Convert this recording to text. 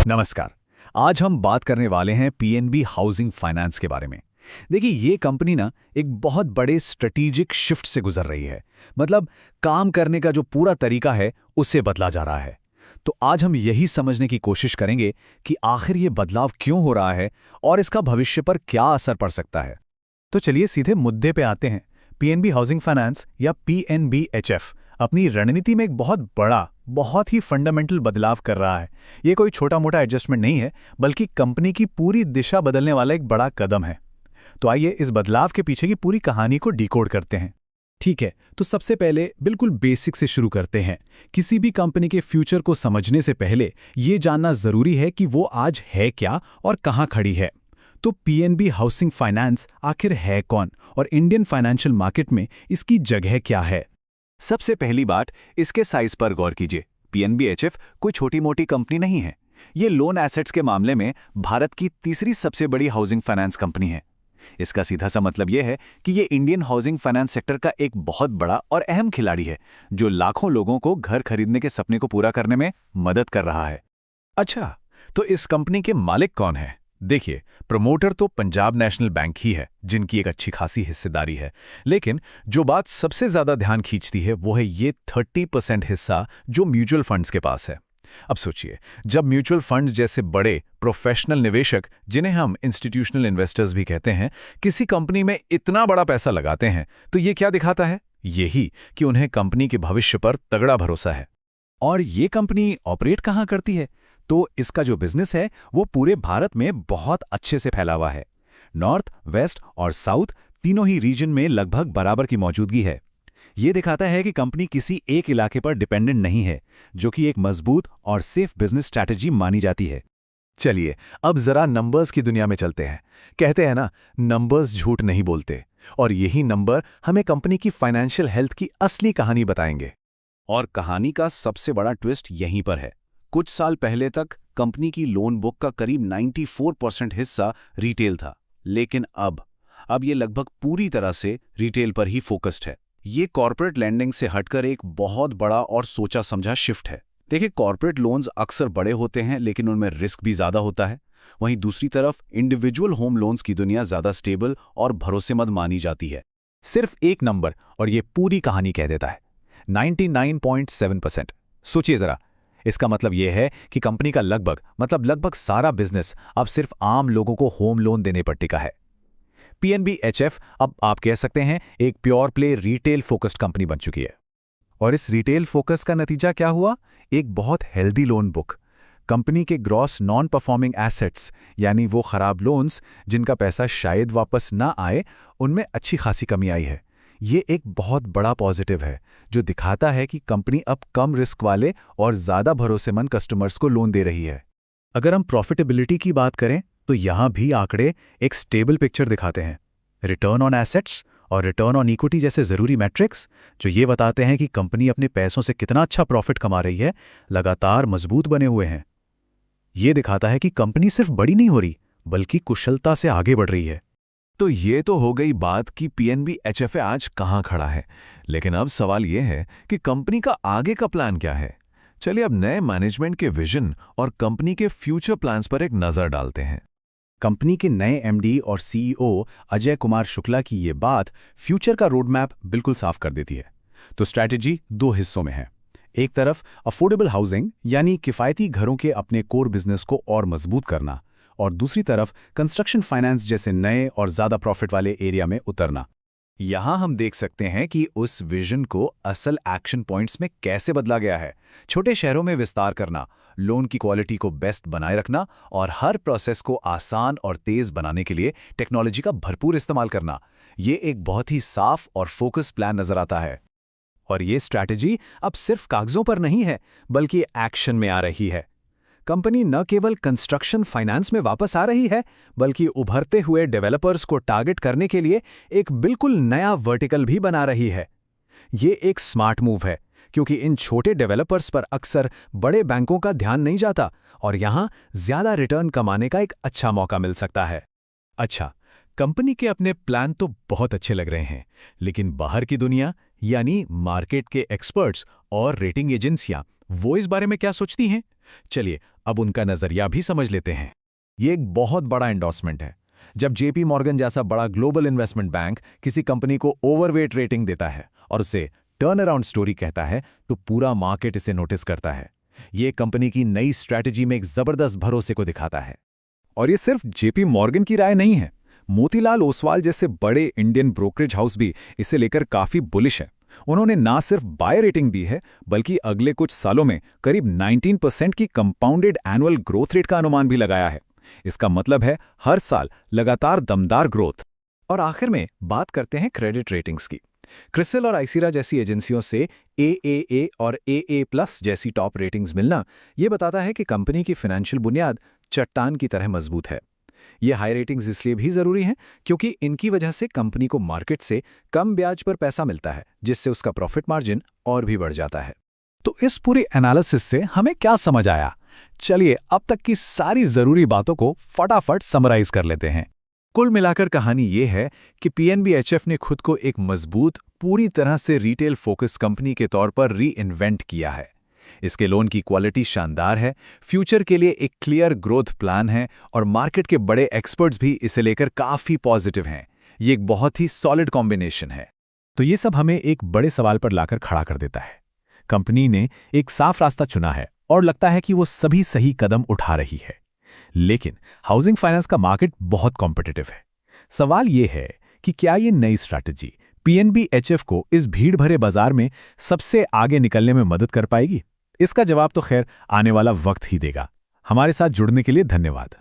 नमस्कार। आज हम बात करने वाले हैं पीएनबी हाउसिंग फाइनेंस के बारे में। देखिए, ये कंपनी ना एक बहुत बड़े स्ट्रेटेजिक शिफ्ट से गुजर रही है। मतलब काम करने का जो पूरा तरीका है उससे बदला जा रहा है। तो आज हम यही समझने की कोशिश करेंगे कि आखिर ये बदलाव क्यों हो रहा है और इसका भविष्य पर क्या असर पड़ सकता है। तो चलिए सीधे मुद्दे पे आते हैं। पीएनबी हाउसिंग फाइनेंस या पीएनबीएचएफ अपनी रणनीति में एक बहुत ही फंडामेंटल बदलाव कर रहा है। ये कोई छोटा मोटा एडजस्टमेंट नहीं है, बल्कि कंपनी की पूरी दिशा बदलने वाला एक बड़ा कदम है। तो आइए इस बदलाव के पीछे की पूरी कहानी को डिकोड करते हैं। ठीक है, तो सबसे पहले बिल्कुल बेसिक से शुरू करते हैं। किसी भी कंपनी के फ्यूचर को समझने से पहले ये जानना जरूरी है कि वो आज है क्या और कहाँ खड़ी है। तो पीएनबी हाउसिंग फाइनेंस आखिर है कौन और इंडियन फाइनेंशियल मार्केट में इसकी जगह क्या है? सबसे पहली बात, इसके साइज पर गौर कीजिए। पीएनबीएचएफ कोई छोटी मोटी कंपनी नहीं है। ये लोन एसेट्स के मामले में भारत की तीसरी सबसे बड़ी हाउसिंग फाइनेंस कंपनी है। इसका सीधा सा मतलब यह है कि ये इंडियन हाउसिंग फाइनेंस सेक्टर का एक बहुत बड़ा और अहम खिलाड़ी है, जो लाखों लोगों को घर खरीदने के सपने को पूरा करने में मदद कर रहा है। अच्छा, तो इस कंपनी के मालिक कौन है? देखिए, प्रमोटर तो पंजाब नेशनल बैंक ही है, जिनकी एक अच्छी खासी हिस्सेदारी है। लेकिन जो बात सबसे ज्यादा ध्यान खींचती है वो है ये 30% हिस्सा जो म्यूचुअल फंड्स के पास है। अब सोचिए, जब म्यूचुअल फंड्स जैसे बड़े प्रोफेशनल निवेशक, जिन्हें हम इंस्टीट्यूशनल इन्वेस्टर्स भी कहते हैं, किसी कंपनी में इतना बड़ा पैसा लगाते हैं, तो ये क्या दिखाता है? यही कि उन्हें कंपनी के भविष्य पर तगड़ा भरोसा है। और ये कंपनी ऑपरेट कहाँ करती है? तो इसका जो बिजनेस है वो पूरे भारत में बहुत अच्छे से फैला हुआ है। नॉर्थ, वेस्ट और साउथ तीनों ही रीजन में लगभग बराबर की मौजूदगी है। ये दिखाता है कि कंपनी किसी एक इलाके पर डिपेंडेंट नहीं है, जो कि एक मजबूत और सेफ बिजनेस स्ट्रैटेजी मानी जाती है। चलिए, अब जरा नंबर्स की दुनिया में चलते हैं। कहते हैं ना, नंबर्स झूठ नहीं बोलते, और यही नंबर हमें कंपनी की फाइनेंशियल हेल्थ की असली कहानी बताएंगे। और कहानी का सबसे बड़ा ट्विस्ट यहीं पर है। कुछ साल पहले तक कंपनी की लोन बुक का करीब 94% हिस्सा रिटेल था, लेकिन अब ये लगभग पूरी तरह से रिटेल पर ही फोकस्ड है। ये कॉर्पोरेट लैंडिंग से हटकर एक बहुत बड़ा और सोचा समझा शिफ्ट है। देखिए, कॉर्पोरेट लोन्स अक्सर बड़े होते हैं, लेकिन उनमें रिस्क भी ज्यादा होता है। वहीं दूसरी तरफ इंडिविजुअल होम लोन्स की दुनिया ज्यादा स्टेबल और भरोसेमंद मानी जाती है। सिर्फ एक नंबर और ये पूरी कहानी कह देता है, 99.7%। सोचिए जरा, इसका मतलब यह है कि कंपनी का लगभग सारा बिजनेस अब सिर्फ आम लोगों को होम लोन देने पर टिका है। पीएनबीएचएफ अब आप कह सकते हैं एक pure play retail focused company बन चुकी है। और इस रिटेल फोकस का नतीजा क्या हुआ? एक बहुत हेल्दी लोन बुक। कंपनी के ग्रॉस नॉन परफॉर्मिंग एसेट्स, यानी वो खराब लोन्स जिनका पैसा शायद वापस ना आए, उनमें अच्छी खासी कमी आई है। ये एक बहुत बड़ा पॉजिटिव है, जो दिखाता है कि कंपनी अब कम रिस्क वाले और ज्यादा भरोसेमंद कस्टमर्स को लोन दे रही है। अगर हम प्रॉफिटेबिलिटी की बात करें, तो यहां भी आंकड़े एक स्टेबल पिक्चर दिखाते हैं। रिटर्न ऑन एसेट्स और रिटर्न ऑन इक्विटी जैसे जरूरी मैट्रिक्स, जो ये बताते हैं कि कंपनी अपने पैसों से कितना अच्छा प्रॉफिट कमा रही है, लगातार मजबूत बने हुए हैं। ये दिखाता है कि कंपनी सिर्फ बड़ी नहीं हो रही, बल्कि कुशलता से आगे बढ़ रही है। तो ये तो हो गई बात कि पीएनबीएचएफ आज कहाँ खड़ा है। लेकिन अब सवाल ये है कि कंपनी का आगे का प्लान क्या है। चलिए अब नए मैनेजमेंट के विजन और कंपनी के फ्यूचर प्लान्स पर एक नज़र डालते हैं। कंपनी के नए एमडी और सीईओ अजय कुमार शुक्ला की ये बात फ्यूचर का रोड मैप बिल्कुल साफ कर देती है। तो स्ट्रैटेजी दो हिस्सों में है। एक तरफ अफोर्डेबल हाउसिंग, यानी किफ़ायती घरों के अपने कोर बिजनेस को और मजबूत करना, और दूसरी तरफ कंस्ट्रक्शन फाइनेंस जैसे नए और ज़्यादा प्रॉफिट वाले एरिया में उतरना। यहाँ हम देख सकते हैं कि उस विजन को असल एक्शन पॉइंट्स में कैसे बदला गया है। छोटे शहरों में विस्तार करना, लोन की क्वालिटी को बेस्ट बनाए रखना और हर प्रोसेस को आसान और तेज बनाने के लिए टेक्नोलॉजी का भरपूर इस्तेमाल करना। ये एक बहुत ही साफ और फोकस प्लान नजर आता है। और ये स्ट्रैटेजी अब सिर्फ कागजों पर नहीं है, बल्कि एक्शन में आ रही है। कंपनी न केवल कंस्ट्रक्शन फाइनेंस में वापस आ रही है, बल्कि उभरते हुए डेवलपर्स को टारगेट करने के लिए एक बिल्कुल नया वर्टिकल भी बना रही है। ये एक स्मार्ट मूव है, क्योंकि इन छोटे डेवलपर्स पर अक्सर बड़े बैंकों का ध्यान नहीं जाता और यहां ज्यादा रिटर्न कमाने का एक अच्छा मौका मिल सकता है। अच्छा, कंपनी के अपने प्लान तो बहुत अच्छे लग रहे हैं, लेकिन बाहर की दुनिया यानी मार्केट के एक्सपर्ट्स और रेटिंग एजेंसियां वो इस बारे में क्या सोचती हैं? चलिए अब उनका नजरिया भी समझ लेते हैं। ये एक बहुत बड़ा एंडोर्समेंट है। जब जेपी मॉर्गन जैसा बड़ा ग्लोबल इन्वेस्टमेंट बैंक किसी कंपनी को ओवरवेट रेटिंग देता है और उसे टर्न अराउंड स्टोरी कहता है, तो पूरा मार्केट इसे नोटिस करता है। ये कंपनी की नई स्ट्रैटेजी में एक जबरदस्त भरोसे को दिखाता है। और ये सिर्फ जेपी मॉर्गन की राय नहीं है। मोतीलाल ओसवाल जैसे बड़े इंडियन ब्रोकरेज हाउस भी इसे लेकर काफी बुलिश है। उन्होंने ना सिर्फ बाय रेटिंग दी है, बल्कि अगले कुछ सालों में करीब 19% की कंपाउंडेड एनुअल ग्रोथ रेट का अनुमान भी लगाया है। इसका मतलब है हर साल लगातार दमदार ग्रोथ। और आखिर में बात करते हैं क्रेडिट रेटिंग्स की। क्रिसिल और आइसीरा जैसी एजेंसियों से AAA और AA+ जैसी टॉप रेटिंग्स मिलना ये बताता है कि कंपनी की फाइनेंशियल बुनियाद चट्टान की तरह मजबूत है। ये हाई रेटिंग्स इसलिए भी जरूरी हैं क्योंकि इनकी वजह से कंपनी को मार्केट से कम ब्याज पर पैसा मिलता है, जिससे उसका प्रॉफिट मार्जिन और भी बढ़ जाता है। तो इस पूरे एनालिसिस से हमें क्या समझ आया? चलिए अब तक की सारी जरूरी बातों को फटाफट समराइज कर लेते हैं। कुल मिलाकर कहानी ये है कि PNB-HF ने खुद को एक मजबूत, पूरी तरह से रिटेल फोकस कंपनी के तौर पर री इन्वेंट किया है। इसके लोन की क्वालिटी शानदार है, फ्यूचर के लिए एक क्लियर ग्रोथ प्लान है और मार्केट के बड़े एक्सपर्ट्स भी इसे लेकर काफी पॉजिटिव हैं। ये एक बहुत ही सॉलिड कॉम्बिनेशन है। तो ये सब हमें एक बड़े सवाल पर लाकर खड़ा कर देता है। कंपनी ने एक साफ रास्ता चुना है और लगता है कि वो सभी सही कदम उठा रही है, लेकिन हाउसिंग फाइनेंस का मार्केट बहुत कॉम्पिटिटिव है। सवाल ये है कि क्या ये नई स्ट्रैटेजी PNB-HF को इस भीड़ भरे बाजार में सबसे आगे निकलने में मदद कर पाएगी? इसका जवाब तो खैर आने वाला वक्त ही देगा। हमारे साथ जुड़ने के लिए धन्यवाद।